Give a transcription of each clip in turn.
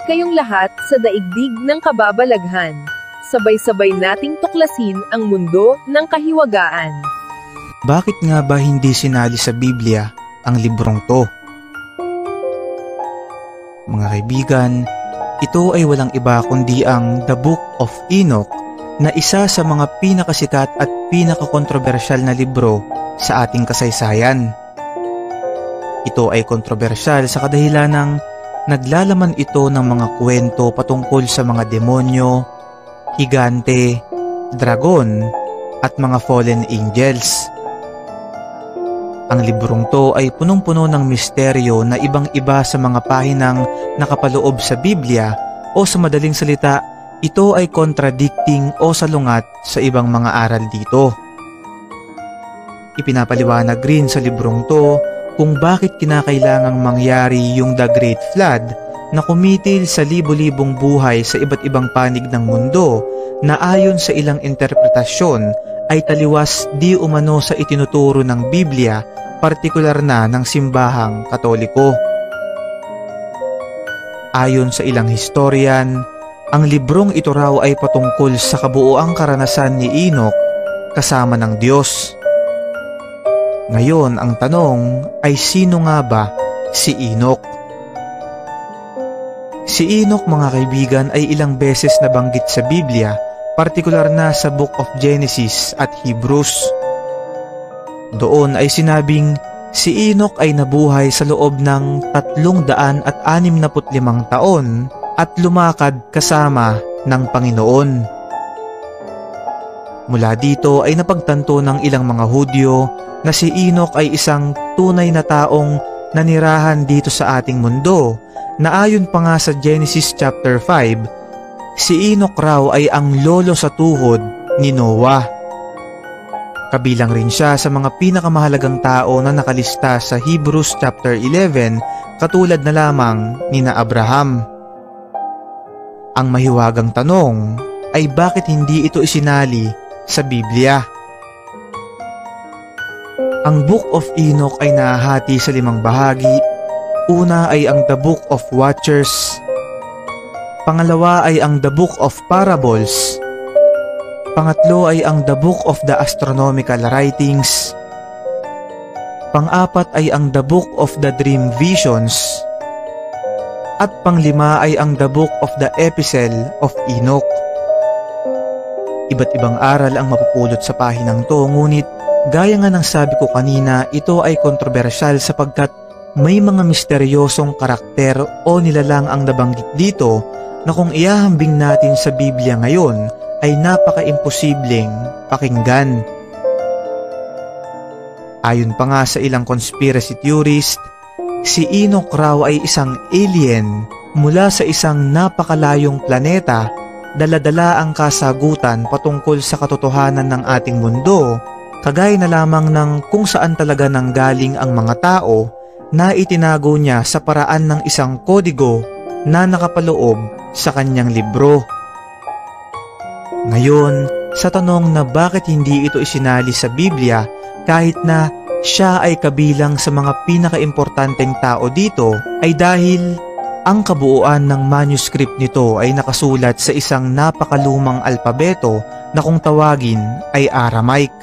kayong lahat sa daigdig ng kababalaghan. Sabay-sabay nating tuklasin ang mundo ng kahiwagaan. Bakit nga ba hindi sinali sa Biblia ang librong to? Mga kaibigan, ito ay walang iba kundi ang The Book of Enoch na isa sa mga pinakasikat at pinakakontrobersyal na libro sa ating kasaysayan. Ito ay kontrobersyal sa kadahilan ng naglalaman ito ng mga kwento patungkol sa mga demonyo, higante, dragon, at mga fallen angels. Ang librong to ay punong-puno ng misteryo na ibang-iba sa mga pahinang nakapaloob sa Biblia o sa madaling salita, ito ay contradicting o salungat sa ibang mga aral dito. Ipinapaliwanag rin sa librong to kung bakit kinakailangang mangyari yung The Great Flood na kumitil sa libo-libong buhay sa iba't ibang panig ng mundo na ayon sa ilang interpretasyon ay taliwas di umano sa itinuturo ng Biblia, partikular na ng simbahang Katoliko. Ayon sa ilang historian, ang librong ito raw ay patungkol sa kabuuang karanasan ni Enoch kasama ng Diyos. Ngayon, ang tanong ay sino nga ba si Enoch? Si Enoch, mga kaibigan, ay ilang beses nabanggit sa Biblia, partikular na sa Book of Genesis at Hebrews. Doon ay sinabing si Enoch ay nabuhay sa loob ng 365 taon at lumakad kasama ng Panginoon. Mula dito ay napagtanto ng ilang mga Hudyo na si Enoch ay isang tunay na taong nanirahan dito sa ating mundo, na ayon pa nga sa Genesis chapter 5, si Enoch raw ay ang lolo sa tuhod ni Noah. Kabilang rin siya sa mga pinakamahalagang tao na nakalista sa Hebrews chapter 11, katulad na lamang nina Abraham. Ang mahiwagang tanong ay bakit hindi ito isinali sa Biblia? Ang Book of Enoch ay nahahati sa 5 bahagi. Una ay ang The Book of Watchers. Pangalawa ay ang The Book of Parables. Pangatlo ay ang The Book of the Astronomical Writings. Pang-apat ay ang The Book of the Dream Visions. At pang-5 ay ang The Book of the Epistle of Enoch. Iba't ibang aral ang mapupulot sa pahinang to, ngunit gaya nga ng sabi ko kanina, ito ay kontrobersyal sapagkat may mga misteryosong karakter o nilalang ang nabanggit dito na kung ihahambing natin sa Biblia ngayon ay napaka-imposibleng pakinggan. Ayon pa nga sa ilang conspiracy theorist, si Enoch raw ay isang alien mula sa isang napakalayong planeta, dala-dala ang kasagutan patungkol sa katotohanan ng ating mundo, kagaya na lamang ng kung saan talaga nanggaling ang mga tao na itinago niya sa paraan ng isang kodigo na nakapaloob sa kanyang libro. Ngayon, sa tanong na bakit hindi ito isinali sa Biblia kahit na siya ay kabilang sa mga pinakaimportanteng tao dito, ay dahil ang kabuuan ng manuscript nito ay nakasulat sa isang napakalumang alpabeto na kung tawagin ay Aramaic.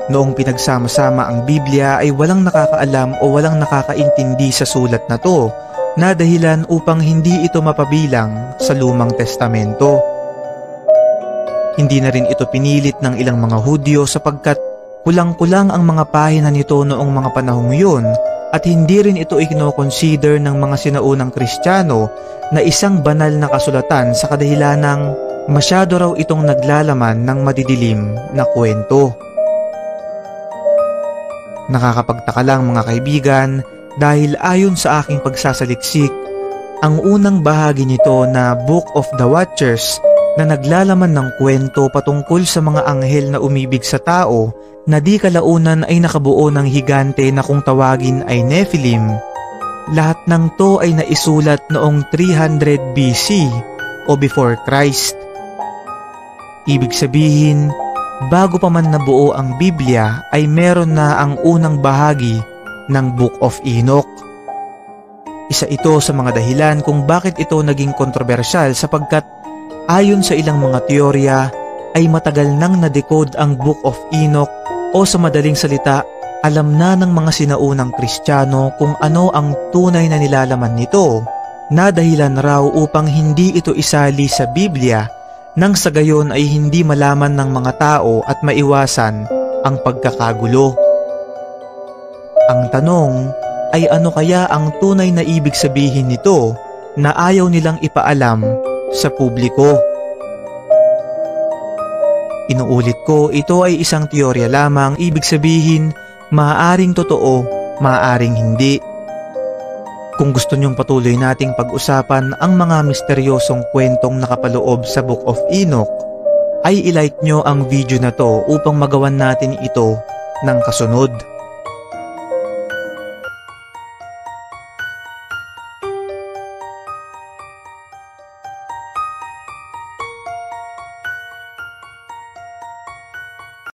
Noong pinagsama-sama ang Biblia ay walang nakakaalam o walang nakakaintindi sa sulat na to, na dahilan upang hindi ito mapabilang sa Lumang Testamento. Hindi na rin ito pinilit ng ilang mga Hudyo sapagkat kulang-kulang ang mga pahina nito noong mga panahong yun, at hindi rin ito ikino-consider ng mga sinaunang Kristiyano na isang banal na kasulatan sa kadahilan ng masyado raw itong naglalaman ng madidilim na kwento. Nakakapagtaka lang mga kaibigan dahil ayon sa aking pagsasaliksik, ang unang bahagi nito na Book of the Watchers na naglalaman ng kwento patungkol sa mga anghel na umibig sa tao na di kalaunan ay nakabuo ng higante na kung tawagin ay Nephilim. Lahat ng to ay naisulat noong 300 BC o before Christ. Ibig sabihin, bago pa man nabuo ang Biblia ay meron na ang unang bahagi ng Book of Enoch. Isa ito sa mga dahilan kung bakit ito naging kontrobersyal sapagkat ayon sa ilang mga teorya ay matagal nang na-decode ang Book of Enoch o sa madaling salita, alam na ng mga sinaunang Kristiyano kung ano ang tunay na nilalaman nito na dahilan raw upang hindi ito isali sa Biblia nang sa gayon ay hindi malaman ng mga tao at maiwasan ang pagkakagulo. Ang tanong ay ano kaya ang tunay na ibig sabihin nito na ayaw nilang ipaalam sa publiko? Inuulit ko, ito ay isang teorya lamang, ibig sabihin maaaring totoo, maaaring hindi. Kung gusto nyong patuloy nating pag-usapan ang mga misteryosong kwentong nakapaloob sa Book of Enoch, ay ilike nyo ang video na to upang magawan natin ito ng kasunod.